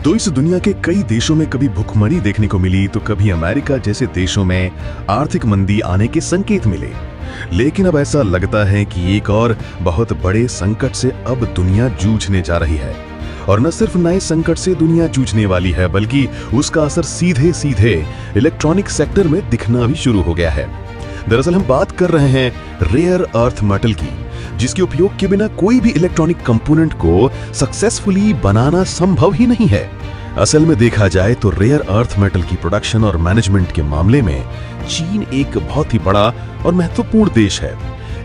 तो इस दुनिया के कई देशों में कभी भुखमरी देखने को मिली तो कभी अमेरिका जैसे देशों में आर्थिक मंदी आने के संकेत मिले। लेकिन अब ऐसा लगता है कि एक और बहुत बड़े संकट से अब दुनिया जूझने जा रही है। और न सिर्फ नए संकट से दुनिया जूझने वाली है, बल्कि उसका असर सीधे सीधे इलेक्ट्रॉनिक सेक्टर में दिखना भी शुरू हो गया है। दरअसल हम बात कर रहे हैं रेयर अर्थ मेटल की, जिसके उपयोग के बिना कोई भी इलेक्ट्रॉनिक कंपोनेंट को सक्सेसफुली बनाना संभव ही नहीं है। असल में देखा जाए तो रेयर अर्थ मेटल की प्रोडक्शन और मैनेजमेंट के मामले में चीन एक बहुत ही बड़ा और महत्वपूर्ण देश है।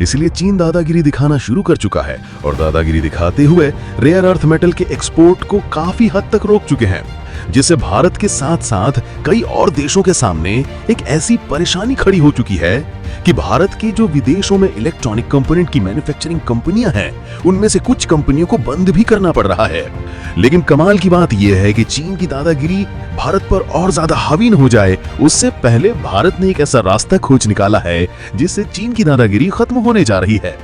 इसलिए चीन दादागिरी दिखाना शुरू कर चुका है और दादागिरी दिखाते हुए रेयर अर्थ मेटल के एक्सपोर्ट को काफी हद तक रोक चुके हैं, जिससे भारत के साथ साथ कई और देशों के सामने एक ऐसी परेशानी खड़ी हो चुकी है कि भारत के जो विदेशों में इलेक्ट्रॉनिक कंपोनेंट की मैन्युफैक्चरिंग कंपनियां हैं, उनमें से कुछ कंपनियों को बंद भी करना पड़ रहा है। लेकिन कमाल की बात यह है कि चीन की दादागिरी भारत पर और ज्यादा हावी न हो जाए, उससे पहले भारत ने एक ऐसा रास्ता खोज निकाला है जिससे चीन की दादागिरी खत्म होने जा रही है।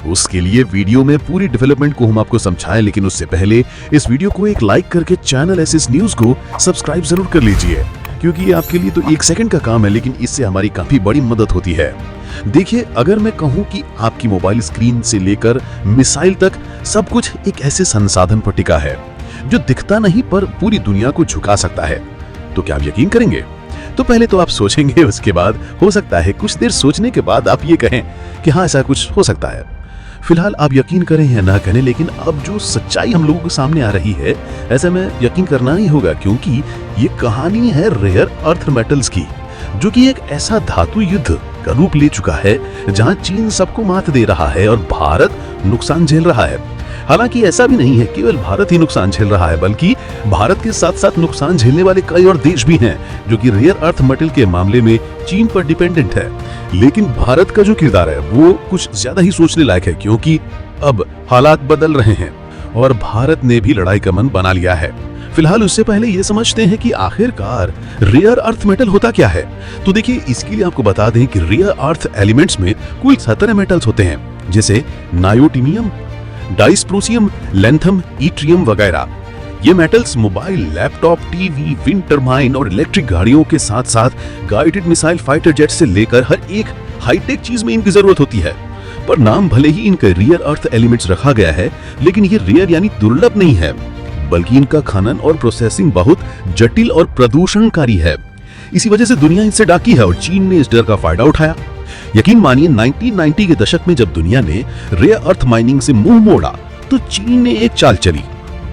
उसके लिए वीडियो में पूरी डेवलपमेंट को हम आपको समझाएं, लेकिन उससे पहले इस वीडियो को एक लाइक करके चैनल एसएस न्यूज को सब्सक्राइब जरूर कर लीजिए, क्योंकि ये आपके लिए तो 1 सेकंड का काम है, लेकिन इससे हमारी काफी बड़ी मदद होती है। देखिए, अगर मैं कहूं कि आपकी मोबाइल स्क्रीन से लेकर मिसाइल तक सब कुछ एक ऐसे संसाधन पर टिका है जो दिखता नहीं पर पूरी दुनिया को झुका सकता है, तो क्या आप यकीन करेंगे? तो पहले तो आप सोचेंगे, उसके बाद हो सकता है कुछ देर सोचने के बाद आप ये कहें कि हाँ, ऐसा कुछ हो सकता है। फिलहाल आप यकीन करें या ना करें, लेकिन अब जो सच्चाई हम लोगों के सामने आ रही है, ऐसे में यकीन करना ही होगा, क्योंकि ये कहानी है रेयर अर्थ मेटल्स की, जो कि एक ऐसा धातु युद्ध का रूप ले चुका है जहां चीन सबको मात दे रहा है और भारत नुकसान झेल रहा है। हालांकि ऐसा भी नहीं है केवल भारत ही नुकसान झेल रहा है, बल्कि भारत के साथ साथ नुकसान झेलने वाले कई और देश भी हैं जो कि रेयर अर्थ मेटल के मामले में चीन पर डिपेंडेंट है। लेकिन भारत का जो किरदार है वो कुछ ज्यादा ही सोचने लायक है, क्योंकि अब हालात बदल रहे हैं और भारत ने भी लड़ाई का मन बना लिया है। फिलहाल उससे पहले ये समझते हैं कि आखिरकार रेयर अर्थ मेटल होता क्या है। तो देखिए, इसके लिए आपको बता दें कि रेयर अर्थ एलिमेंट्स में कुल 17 मेटल्स होते हैं, जैसे नायोटीमियम, डाइस्प्रोसियम, लैंथम, इट्रियम वगैरह। ये metals mobile, laptop, TV, wind turbine और इलेक्ट्रिक गाड़ियों के साथ साथ गाइडेड मिसाइल, फाइटर जेट से लेकर हर एक हाईटेक चीज में इनकी जरूरत होती है। पर नाम भले ही इनका रेयर अर्थ एलिमेंट्स रखा गया है, लेकिन ये रेयर यानी दुर्लभ नहीं है, बल्कि इनका खनन और प्रोसेसिंग बहुत जटिल और प्रदूषणकारी है। इसी वजह से दुनिया इनसे डाकी है और चीन ने इस डर का फायदा उठाया। यकीन मानिए, 1990 के दशक में जब दुनिया ने रेयर अर्थ माइनिंग से मुंह मोड़ा, तो चीन ने एक चाल चली।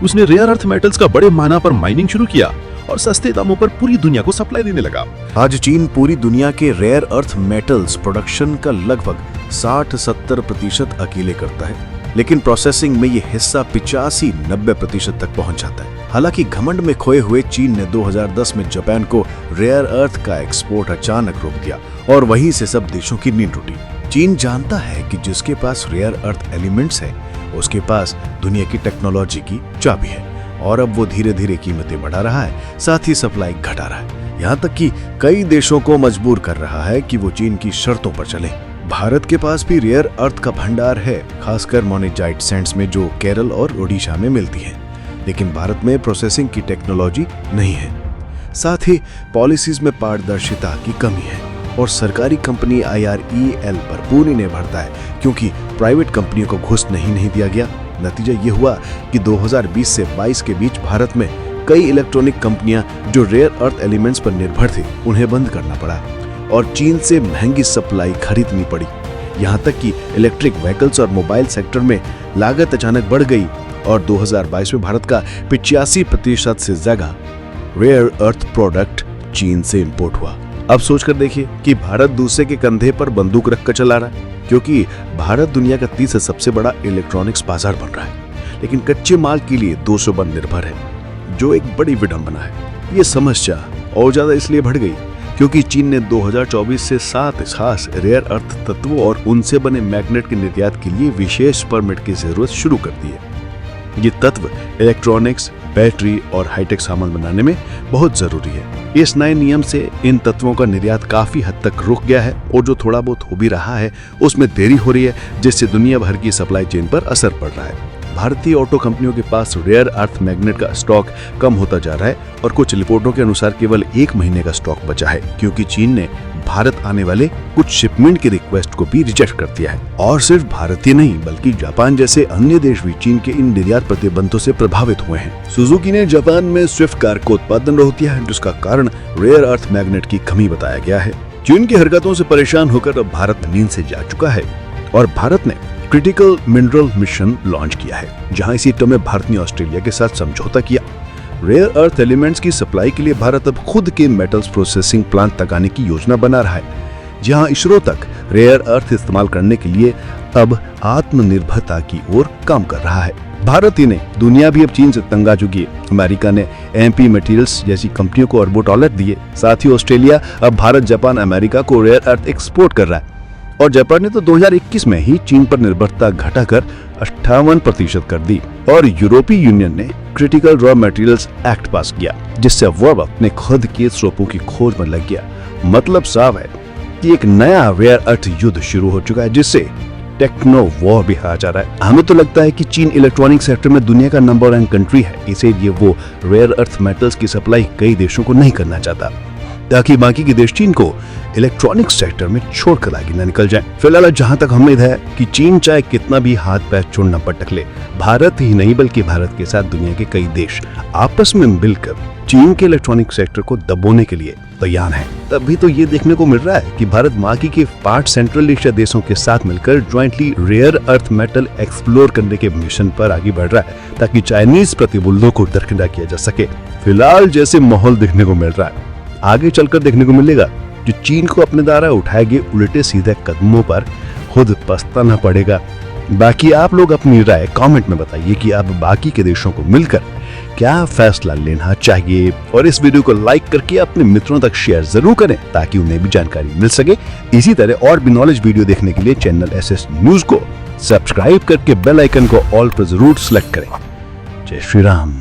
उसने रेयर अर्थ मेटल्स का बड़े पैमाने पर माइनिंग शुरू किया और सस्ते दामों पर पूरी दुनिया को सप्लाई देने लगा। आज चीन पूरी दुनिया के रेयर अर्थ मेटल्स प्रोडक्शन का लगभग 60-70% अकेले करता है, लेकिन प्रोसेसिंग में ये हिस्सा 85-90% तक पहुंच जाता है। हालांकि घमंड में खोए हुए चीन ने 2010 में जापान को रेयर अर्थ का एक्सपोर्ट अचानक रोक दिया और वहीं से सब देशों की नींद टूटी। चीन जानता है कि जिसके पास रेयर अर्थ एलिमेंट्स है, उसके पास दुनिया की टेक्नोलॉजी की चाबी है, और अब वो धीरे धीरे कीमतें बढ़ा रहा है, साथ ही सप्लाई घटा रहा है, यहाँ तक कि कई देशों को मजबूर कर रहा है कि वो चीन की शर्तों पर चले। भारत के पास भी रेयर अर्थ का भंडार है, खासकर मोनेजाइट सैंड्स में, जो केरल और ओडिशा में मिलती है। लेकिन भारत में प्रोसेसिंग की टेक्नोलॉजी नहीं है, साथ ही पॉलिसीज में पारदर्शिता की कमी है और सरकारी कंपनी IREL पर पूरी निर्भरता है, क्योंकि प्राइवेट कंपनियों को घुस नहीं दिया गया। नतीजा ये हुआ कि 2020 से 22 के बीच भारत में कई इलेक्ट्रॉनिक कंपनियां जो रेयर अर्थ एलिमेंट्स पर निर्भर थे, उन्हें बंद करना पड़ा और चीन से महंगी सप्लाई खरीदनी पड़ी। यहाँ तक कि इलेक्ट्रिक व्हीकल्स और मोबाइल सेक्टर में लागत अचानक बढ़ गई और 2022 में भारत का 85% से ज्यादा रेयर अर्थ प्रोडक्ट चीन से इंपोर्ट हुआ। अब सोचकर देखिए कि भारत दूसरे के कंधे पर बंदूक रखकर चला रहा है, क्योंकि भारत दुनिया का 30 सबसे बड़ा इलेक्ट्रॉनिक्स बाजार बन रहा है, लेकिन कच्चे माल के लिए 200 पर निर्भर है, जो एक बड़ी विडंबना है। ये समस्या और ज्यादा इसलिए बढ़ गई क्योंकि चीन ने 2024 से 7 खास रेयर अर्थ तत्वों और उनसे बने मैग्नेट के निर्यात के लिए विशेष परमिट की जरूरत शुरू कर दी है। ये तत्व इलेक्ट्रॉनिक्स, बैटरी और हाईटेक सामान बनाने में बहुत जरूरी है। इस नए नियम से इन तत्वों का निर्यात काफी हद तक रुक गया है और जो थोड़ा बहुत हो भी रहा है उसमें देरी हो रही है, जिससे दुनिया भर की सप्लाई चेन पर असर पड़ रहा है। भारतीय ऑटो कंपनियों के पास रेयर अर्थ मैग्नेट का स्टॉक कम होता जा रहा है और कुछ रिपोर्टों के अनुसार केवल 1 महीने का स्टॉक बचा है, क्योंकि चीन ने भारत आने वाले कुछ शिपमेंट की रिक्वेस्ट को भी रिजेक्ट कर दिया है। और सिर्फ भारत ही नहीं बल्कि जापान जैसे अन्य देश भी चीन के इन निर्यात प्रतिबंधों से प्रभावित हुए हैं। सुजुकी ने जापान में स्विफ्ट कार को उत्पादन रोक दिया है, जिसका कारण रेयर अर्थ मैग्नेट की कमी बताया गया है। चीन की हरकतों से परेशान होकर अब भारत नींद से जाग चुका है और भारत ने क्रिटिकल मिनरल मिशन लॉन्च किया है, जहां इसी टर्म में भारत ने ऑस्ट्रेलिया के साथ समझौता किया। रेयर अर्थ एलिमेंट्स की सप्लाई के लिए भारत अब खुद के मेटल्स प्रोसेसिंग प्लांट लगाने की योजना बना रहा है, जहां इसरो तक रेयर अर्थ इस्तेमाल करने के लिए अब आत्मनिर्भरता की ओर काम कर रहा है। भारत ही नहीं, दुनिया भी अब चीन से तंग आ चुकी है। अमेरिका ने MP मटेरियल्स जैसी कंपनियों को अरबों डॉलर दिए, साथ ही ऑस्ट्रेलिया अब भारत, जापान, अमेरिका को रेयर अर्थ एक्सपोर्ट कर रहा है और जापान ने तो 2021 में ही चीन पर निर्भरता घटाकर 58% कर दी। और यूरोपीय यूनियन ने क्रिटिकल रॉ मटेरियल्स एक्ट पास किया, जिससे वो अपने खुद के स्रोतों की खोज में लग गया। मतलब साफ है कि एक नया रेयर अर्थ युद्ध शुरू हो चुका है, जिससे टेक्नो वॉर भी कहा जा रहा है। हमें तो लगता है कि चीन इलेक्ट्रॉनिक सेक्टर में दुनिया का नंबर 1 कंट्री है, इसीलिए वो रेयर अर्थ मेटल्स की सप्लाई कई देशों को नहीं करना चाहता, ताकि बाकी के देश चीन को इलेक्ट्रॉनिक सेक्टर में छोड़कर आगे न निकल जाएं। फिलहाल जहां तक उम्मीद है कि चीन चाहे कितना भी हाथ पैर छोड़ना पटक ले, भारत ही नहीं बल्कि भारत के साथ दुनिया के कई देश आपस में मिलकर चीन के इलेक्ट्रॉनिक सेक्टर को दबोने के लिए तैयार हैं। तभी तो ये देखने को मिल रहा है कि भारत बाकी के 5 सेंट्रल एशिया देशों के साथ मिलकर jointly rare earth metal explore करने के मिशन पर आगे बढ़ रहा है, ताकि चाइनीज प्रतिबंधों को दरकिनार किया जा सके। फिलहाल जैसे माहौल देखने को मिल रहा है, आगे चलकर देखने को मिलेगा जो चीन को अपने द्वारा उठाए गए उल्टे सीधे कदमों पर खुद पछताना पड़ेगा। बाकी आप लोग अपनी राय कमेंट में बताइए कि आप बाकी के देशों को मिलकर क्या फैसला लेना चाहिए, और इस वीडियो को लाइक करके अपने मित्रों तक शेयर जरूर करें ताकि उन्हें भी जानकारी मिल सके। इसी तरह और भी नॉलेज वीडियो देखने के लिए चैनल SS न्यूज को सब्सक्राइब करके बेल आइकन को ऑल पर जरूर सेलेक्ट करें। जय श्री राम।